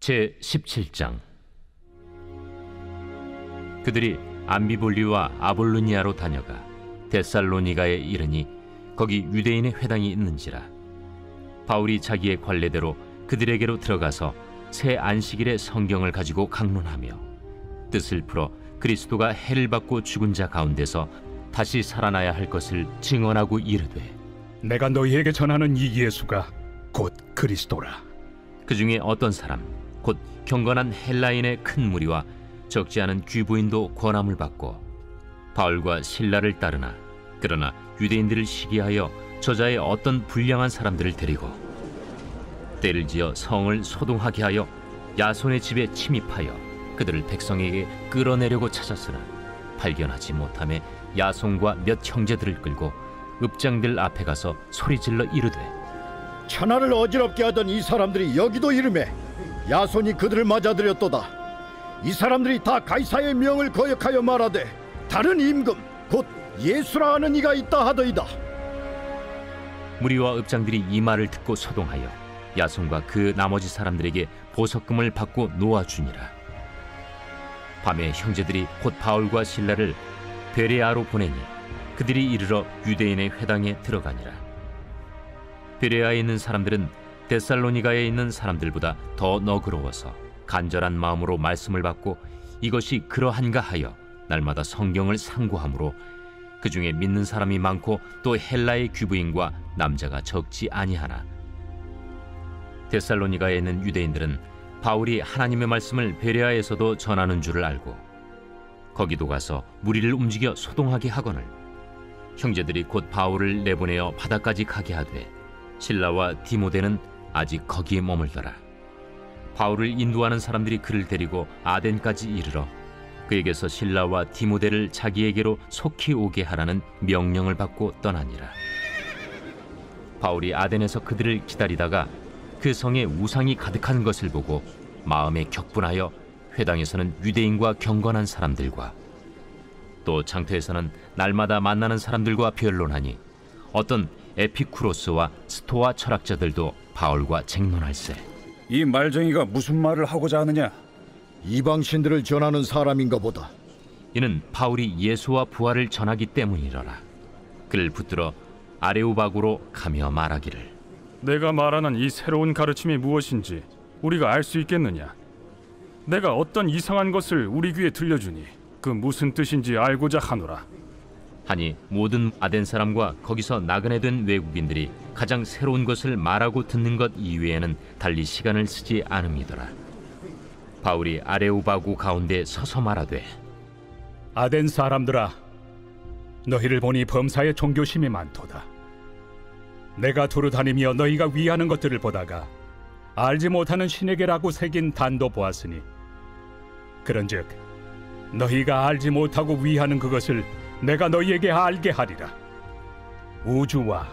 제17장. 그들이 암비볼리와 아볼로니아로 다녀가 데살로니가에 이르니 거기 유대인의 회당이 있는지라. 바울이 자기의 관례대로 그들에게로 들어가서 새 안식일에 성경을 가지고 강론하며 뜻을 풀어 그리스도가 해를 받고 죽은 자 가운데서 다시 살아나야 할 것을 증언하고 이르되, 내가 너희에게 전하는 이 예수가 곧 그리스도라. 그 중에 어떤 사람 곧 경건한 헬라인의 큰 무리와 적지 않은 귀부인도 권함을 받고 바울과 실라를 따르나, 그러나 유대인들을 시기하여 저자의 어떤 불량한 사람들을 데리고 때를 지어 성을 소동하게 하여 야손의 집에 침입하여 그들을 백성에게 끌어내려고 찾았으나 발견하지 못하며 야손과 몇 형제들을 끌고 읍장들 앞에 가서 소리질러 이르되, 천하를 어지럽게 하던 이 사람들이 여기도 이르매 야손이 그들을 맞아들였도다. 이 사람들이 다 가이사의 명을 거역하여 말하되 다른 임금 곧 예수라 하는 이가 있다 하더이다. 무리와 읍장들이 이 말을 듣고 소동하여 야손과 그 나머지 사람들에게 보석금을 받고 놓아주니라. 밤에 형제들이 곧 바울과 실라를 베레아로 보내니 그들이 이르러 유대인의 회당에 들어가니라. 베레아에 있는 사람들은 데살로니가에 있는 사람들보다 더 너그러워서 간절한 마음으로 말씀을 받고 이것이 그러한가 하여 날마다 성경을 상고하므로 그 중에 믿는 사람이 많고 또 헬라의 귀부인과 남자가 적지 아니하나, 데살로니가에 있는 유대인들은 바울이 하나님의 말씀을 베레아에서도 전하는 줄을 알고 거기도 가서 무리를 움직여 소동하게 하거늘 형제들이 곧 바울을 내보내어 바다까지 가게 하되 실라와 디모데는 아직 거기에 머물더라. 바울을 인도하는 사람들이 그를 데리고 아덴까지 이르러 그에게서 실라와 디모데를 자기에게로 속히 오게 하라는 명령을 받고 떠나니라. 바울이 아덴에서 그들을 기다리다가 그 성에 우상이 가득한 것을 보고 마음에 격분하여 회당에서는 유대인과 경건한 사람들과 또 장터에서는 날마다 만나는 사람들과 변론하니 어떤 에피쿠로스와 스토아 철학자들도 바울과 쟁론할세. 이 말쟁이가 무슨 말을 하고자 하느냐? 이방신들을 전하는 사람인가 보다. 이는 바울이 예수와 부활을 전하기 때문이러라. 그를 붙들어 아레오바고로 가며 말하기를, 내가 말하는 이 새로운 가르침이 무엇인지 우리가 알 수 있겠느냐? 내가 어떤 이상한 것을 우리 귀에 들려주니 그 무슨 뜻인지 알고자 하노라. 하니 모든 아덴 사람과 거기서 나그네 된 외국인들이 가장 새로운 것을 말하고 듣는 것 이외에는 달리 시간을 쓰지 않음이더라. 바울이 아레오바고 가운데 서서 말하되, 아덴 사람들아, 너희를 보니 범사에 종교심이 많도다. 내가 두루 다니며 너희가 위하는 것들을 보다가 알지 못하는 신에게라고 새긴 단도 보았으니 그런즉 너희가 알지 못하고 위하는 그것을 내가 너희에게 알게 하리라. 우주와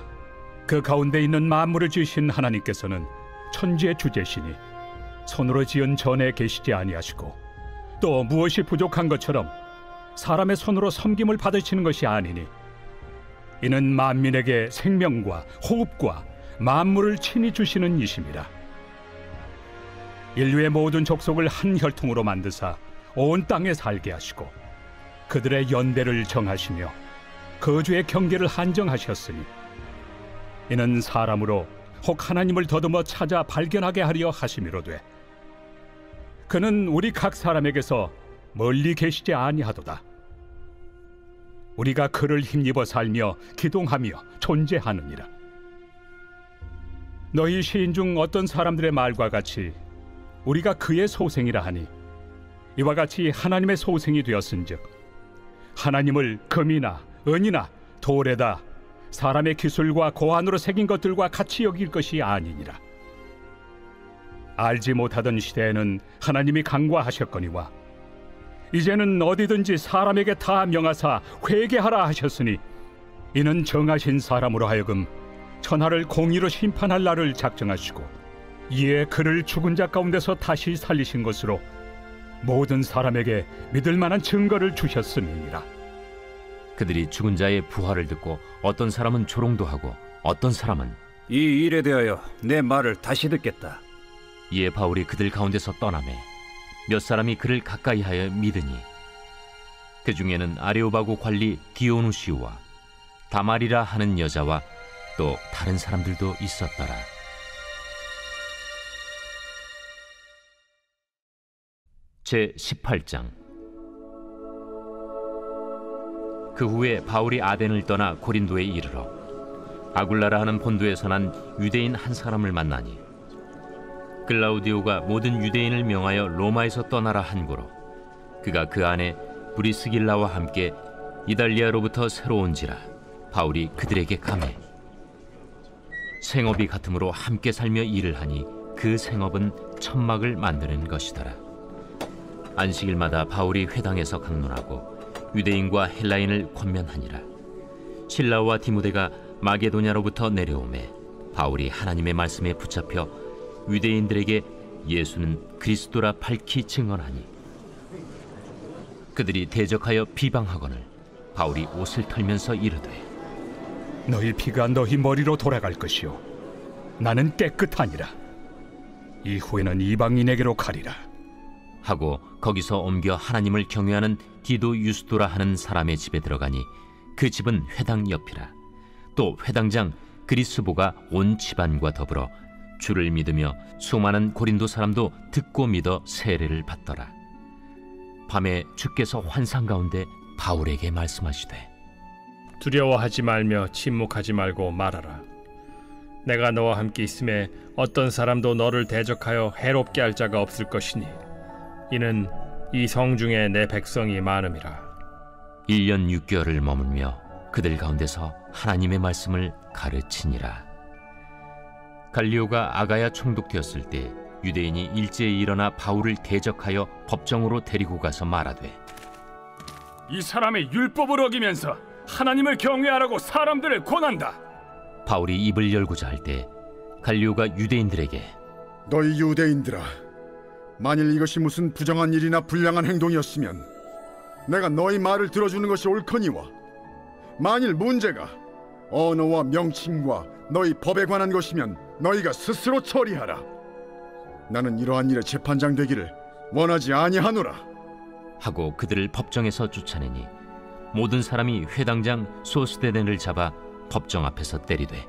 그 가운데 있는 만물을 지으신 하나님께서는 천지의 주제시니 손으로 지은 전에 계시지 아니하시고 또 무엇이 부족한 것처럼 사람의 손으로 섬김을 받으시는 것이 아니니 이는 만민에게 생명과 호흡과 만물을 친히 주시는 이심이라. 인류의 모든 족속을 한 혈통으로 만드사 온 땅에 살게 하시고 그들의 연대를 정하시며 거주의 경계를 한정하셨으니 이는 사람으로 혹 하나님을 더듬어 찾아 발견하게 하려 하심이로되 그는 우리 각 사람에게서 멀리 계시지 아니하도다. 우리가 그를 힘입어 살며 기동하며 존재하느니라. 너희 시인 중 어떤 사람들의 말과 같이 우리가 그의 소생이라 하니 이와 같이 하나님의 소생이 되었은즉 하나님을 금이나 은이나 돌에다 사람의 기술과 고안으로 새긴 것들과 같이 여길 것이 아니니라. 알지 못하던 시대에는 하나님이 강구하셨거니와 이제는 어디든지 사람에게 다 명하사 회개하라 하셨으니 이는 정하신 사람으로 하여금 천하를 공의로 심판할 날을 작정하시고 이에 그를 죽은 자 가운데서 다시 살리신 것으로 모든 사람에게 믿을 만한 증거를 주셨음이니라. 그들이 죽은 자의 부활을 듣고 어떤 사람은 조롱도 하고 어떤 사람은 이 일에 대하여 내 말을 다시 듣겠다. 이에 바울이 그들 가운데서 떠나매 몇 사람이 그를 가까이하여 믿으니 그 중에는 아레오바고 관리 디오누시오와 다말이라 하는 여자와 또 다른 사람들도 있었더라. 제 18장. 그 후에 바울이 아덴을 떠나 고린도에 이르러 아굴라라 하는 본도에서 난 유대인 한 사람을 만나니 글라우디오가 모든 유대인을 명하여 로마에서 떠나라 한고로 그가 그 안에 브리스길라와 함께 이달리아로부터 새로 온지라 바울이 그들에게 감해 생업이 같으므로 함께 살며 일을 하니 그 생업은 천막을 만드는 것이더라. 안식일마다 바울이 회당에서 강론하고 유대인과 헬라인을 권면하니라. 실라와 디모데가 마게도냐로부터 내려오매 바울이 하나님의 말씀에 붙잡혀 유대인들에게 예수는 그리스도라 밝히 증언하니 그들이 대적하여 비방하거늘 바울이 옷을 털면서 이르되 너희 피가 너희 머리로 돌아갈 것이요 나는 깨끗하니라. 이후에는 이방인에게로 가리라 하고 거기서 옮겨 하나님을 경외하는 디도 유스도라 하는 사람의 집에 들어가니 그 집은 회당 옆이라. 또 회당장 그리스보가 온 집안과 더불어 주를 믿으며 수많은 고린도 사람도 듣고 믿어 세례를 받더라. 밤에 주께서 환상 가운데 바울에게 말씀하시되 두려워하지 말며 침묵하지 말고 말하라. 내가 너와 함께 있음에 어떤 사람도 너를 대적하여 해롭게 할 자가 없을 것이니 이는 이 성중에 내 백성이 많음이라. 1년 6개월을 머물며 그들 가운데서 하나님의 말씀을 가르치니라. 갈리오가 아가야 총독되었을 때 유대인이 일제히 일어나 바울을 대적하여 법정으로 데리고 가서 말하되 이 사람의 율법을 어기면서 하나님을 경외하라고 사람들을 권한다. 바울이 입을 열고자 할 때 갈리오가 유대인들에게 너희 유대인들아, 만일 이것이 무슨 부정한 일이나 불량한 행동이었으면 내가 너희 말을 들어주는 것이 옳거니와 만일 문제가 언어와 명칭과 너희 법에 관한 것이면 너희가 스스로 처리하라. 나는 이러한 일에 재판장 되기를 원하지 아니하노라. 하고 그들을 법정에서 쫓아내니 모든 사람이 회당장 소스데넨을 잡아 법정 앞에서 때리되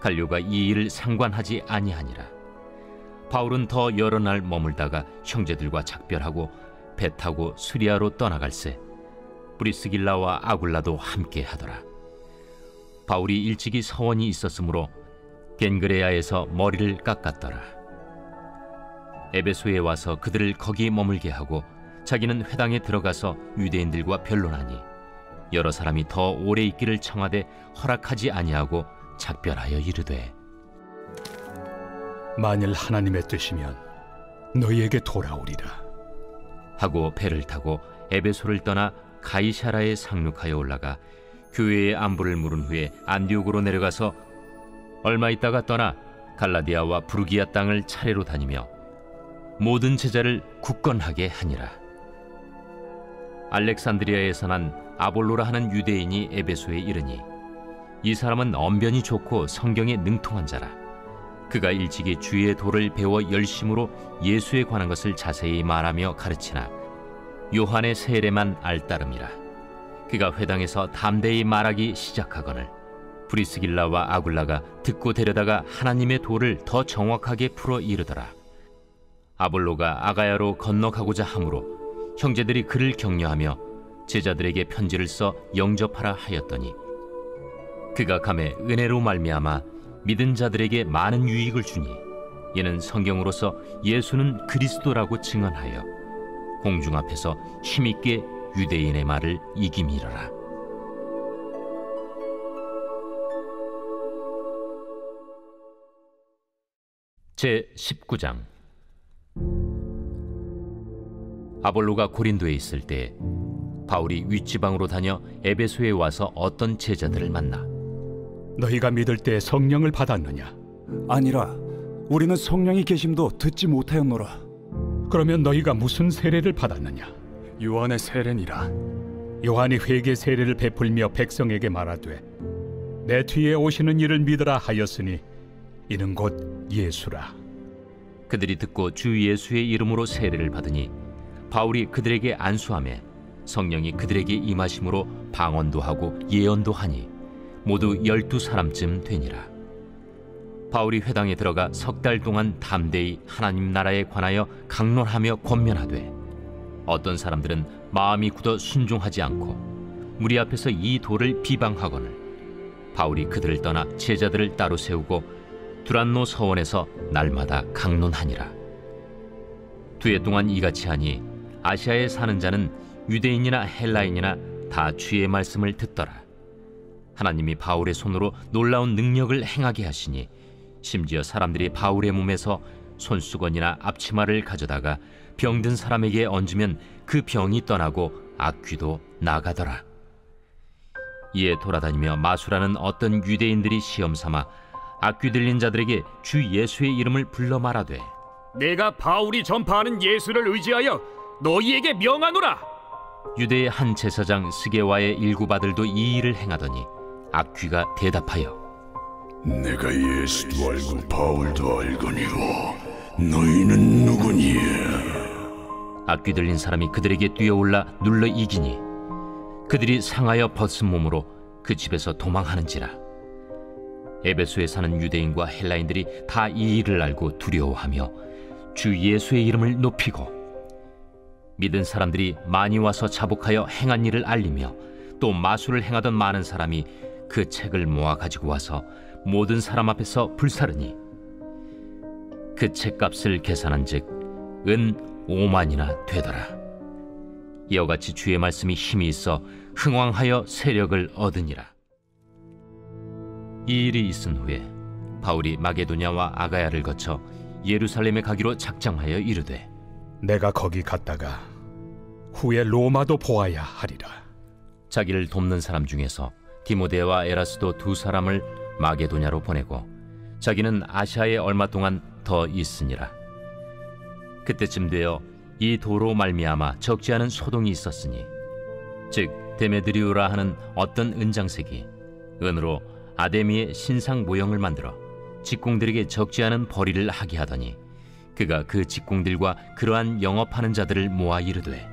갈료가 이 일을 상관하지 아니하니라. 바울은 더 여러 날 머물다가 형제들과 작별하고 배 타고 수리아로 떠나갈새 브리스길라와 아굴라도 함께 하더라. 바울이 일찍이 서원이 있었으므로 겐그레아에서 머리를 깎았더라. 에베소에 와서 그들을 거기 머물게 하고 자기는 회당에 들어가서 유대인들과 변론하니 여러 사람이 더 오래 있기를 청하되 허락하지 아니하고 작별하여 이르되 만일 하나님의 뜻이면 너희에게 돌아오리라 하고 배를 타고 에베소를 떠나 가이사라에 상륙하여 올라가 교회의 안부를 물은 후에 안디옥으로 내려가서 얼마 있다가 떠나 갈라디아와 부르기아 땅을 차례로 다니며 모든 제자를 굳건하게 하니라. 알렉산드리아에서 난 아볼로라 하는 유대인이 에베소에 이르니 이 사람은 언변이 좋고 성경에 능통한 자라. 그가 일찍이 주의 도를 배워 열심으로 예수에 관한 것을 자세히 말하며 가르치나 요한의 세례만 알따름이라. 그가 회당에서 담대히 말하기 시작하거늘 브리스길라와 아굴라가 듣고 데려다가 하나님의 도를 더 정확하게 풀어 이르더라. 아볼로가 아가야로 건너가고자 하므로 형제들이 그를 격려하며 제자들에게 편지를 써 영접하라 하였더니 그가 감에 은혜로 말미암아 믿은 자들에게 많은 유익을 주니 이는 성경으로서 예수는 그리스도라고 증언하여 공중 앞에서 힘있게 유대인의 말을 이김이러라. 제 19장. 아볼로가 고린도에 있을 때 바울이 윗지방으로 다녀 에베소에 와서 어떤 제자들을 만나 너희가 믿을 때 성령을 받았느냐? 아니라 우리는 성령이 계심도 듣지 못하였노라. 그러면 너희가 무슨 세례를 받았느냐? 요한의 세례니라. 요한이 회개 세례를 베풀며 백성에게 말하되 내 뒤에 오시는 이를 믿으라 하였으니 이는 곧 예수라. 그들이 듣고 주 예수의 이름으로 세례를 받으니 바울이 그들에게 안수하며 성령이 그들에게 임하심으로 방언도 하고 예언도 하니 모두 12사람쯤 되니라. 바울이 회당에 들어가 3달 동안 담대히 하나님 나라에 관하여 강론하며 권면하되 어떤 사람들은 마음이 굳어 순종하지 않고 무리 앞에서 이 도를 비방하거늘 바울이 그들을 떠나 제자들을 따로 세우고 두란노 서원에서 날마다 강론하니라. 2해 동안 이같이 하니 아시아에 사는 자는 유대인이나 헬라인이나 다 주의 말씀을 듣더라. 하나님이 바울의 손으로 놀라운 능력을 행하게 하시니 심지어 사람들이 바울의 몸에서 손수건이나 앞치마를 가져다가 병든 사람에게 얹으면 그 병이 떠나고 악귀도 나가더라. 이에 돌아다니며 마술하는 어떤 유대인들이 시험삼아 악귀 들린 자들에게 주 예수의 이름을 불러 말하되 내가 바울이 전파하는 예수를 의지하여 너희에게 명하노라. 유대의 한 제사장 스게와의 7 아들도 이 일을 행하더니 악귀가 대답하여 내가 예수도 알고 바울도 알거니와 너희는 누구니에? 악귀 들린 사람이 그들에게 뛰어올라 눌러 이기니 그들이 상하여 벗은 몸으로 그 집에서 도망하는지라. 에베소에 사는 유대인과 헬라인들이 다 이 일을 알고 두려워하며 주 예수의 이름을 높이고 믿은 사람들이 많이 와서 자복하여 행한 일을 알리며 또 마술을 행하던 많은 사람이 그 책을 모아 가지고 와서 모든 사람 앞에서 불사르니 그 책값을 계산한즉 은 5만이나 되더라. 이와 같이 주의 말씀이 힘이 있어 흥왕하여 세력을 얻으니라. 이 일이 있은 후에 바울이 마게도냐와 아가야를 거쳐 예루살렘에 가기로 작정하여 이르되 내가 거기 갔다가 후에 로마도 보아야 하리라. 자기를 돕는 사람 중에서 디모데와 에라스도 2 사람을 마게도냐로 보내고 자기는 아시아에 얼마 동안 더 있으니라. 그때쯤 되어 이 도로 말미암아 적지 않은 소동이 있었으니 즉 데메드리오라 하는 어떤 은장색이 은으로 아데미의 신상 모형을 만들어 직공들에게 적지 않은 벌이를 하게 하더니 그가 그 직공들과 그러한 영업하는 자들을 모아 이르되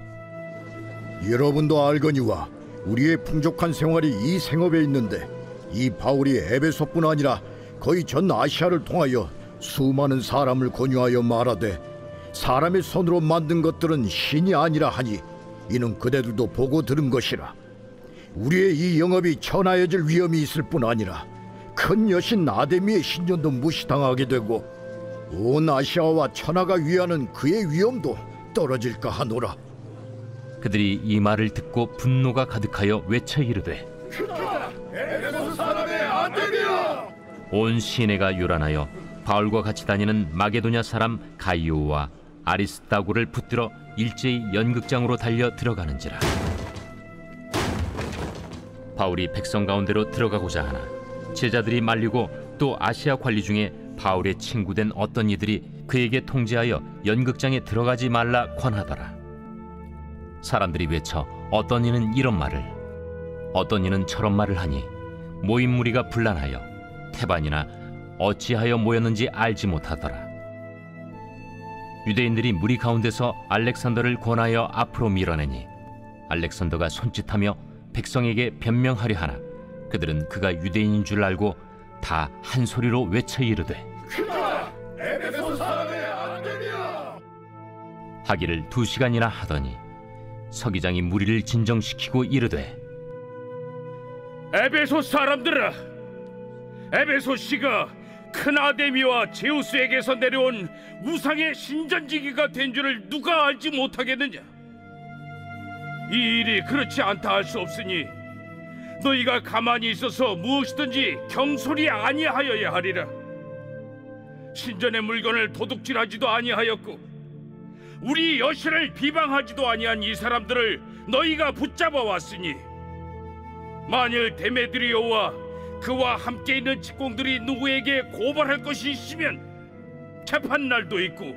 여러분도 알거니와 우리의 풍족한 생활이 이 생업에 있는데 이 바울이 에베소뿐 아니라 거의 전 아시아를 통하여 수많은 사람을 권유하여 말하되 사람의 손으로 만든 것들은 신이 아니라 하니 이는 그대들도 보고 들은 것이라. 우리의 이 영업이 천하여질 위험이 있을 뿐 아니라 큰 여신 아데미의 신전도 무시당하게 되고 온 아시아와 천하가 위하는 그의 위엄도 떨어질까 하노라. 그들이 이 말을 듣고 분노가 가득하여 외쳐 이르되 에베소 사람의 아데미야! 온 시내가 요란하여 바울과 같이 다니는 마게도냐 사람 가이오와 아리스다고를 붙들어 일제히 연극장으로 달려 들어가는지라. 바울이 백성 가운데로 들어가고자 하나 제자들이 말리고 또 아시아 관리 중에 바울의 친구된 어떤 이들이 그에게 통제하여 연극장에 들어가지 말라 권하더라. 사람들이 외쳐 어떤 이는 이런 말을 어떤 이는 저런 말을 하니 모인 무리가 분란하여 태반이나 어찌하여 모였는지 알지 못하더라. 유대인들이 무리 가운데서 알렉산더를 권하여 앞으로 밀어내니 알렉산더가 손짓하며 백성에게 변명하려 하나 그들은 그가 유대인인 줄 알고 다 한 소리로 외쳐 이르되 에베소 사람의 아데미야! 하기를 2시간이나 하더니 서기장이 무리를 진정시키고 이르되 에베소 사람들아, 에베소 씨가 큰 아데미와 제우스에게서 내려온 우상의 신전지기가 된 줄을 누가 알지 못하겠느냐? 이 일이 그렇지 않다 할 수 없으니 너희가 가만히 있어서 무엇이든지 경솔히 아니하여야 하리라. 신전의 물건을 도둑질하지도 아니하였고 우리 여신을 비방하지도 아니한 이 사람들을 너희가 붙잡아 왔으니 만일 데메드리오와 그와 함께 있는 직공들이 누구에게 고발할 것이 있으면 재판날도 있고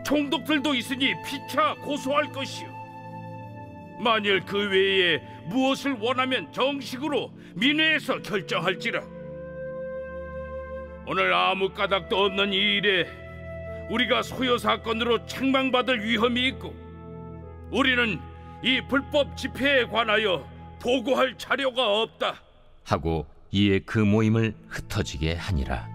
총독들도 있으니 피차 고소할 것이요 만일 그 외에 무엇을 원하면 정식으로 민회에서 결정할지라. 오늘 아무 까닭도 없는 이 일에 우리가 소요 사건으로 책망받을 위험이 있고 우리는 이 불법 집회에 관하여 보고할 자료가 없다 하고 이에 그 모임을 흩어지게 하니라.